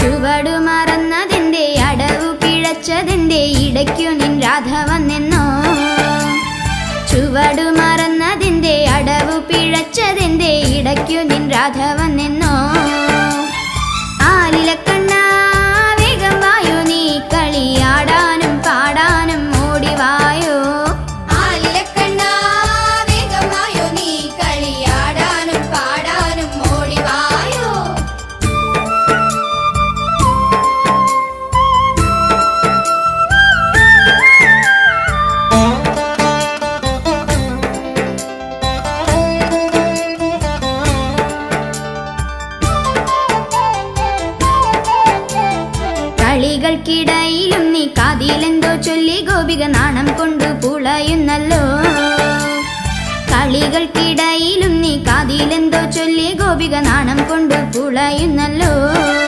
ചുവടു മറന്നതിന്റെ അടവു പിഴച്ചതിന്റെ ഇടയ്ക്കു നിൻ രാധ വന്നെന്നോ. ചുവടു മറന്നതിന്റെ അടവു പിഴച്ചതിന്റെ ഇടയ്ക്കു നിൻ രാധ വന്നെന്നോ. ആലിലക്കണ്ണ വേഗം വായോ നീ കളിയാടാനും പാടാനും ഓടിവായോ. ആലിലക്കണ്ണ വേഗം വായോ നീ കളിയാടാനും പാടാനും ഓടിവായോ. കളികൾക്കിടയിലും നീ കാതിലെന്തോ ചൊല്ലി ഗോപിക നാണം കൊണ്ടു പുളയുന്നല്ലോ. കളികൾക്കിടയിലും നീ കാതിലെന്തോ ചൊല്ലി ഗോപിക നാണം കൊണ്ടു പുളയുന്നല്ലോ.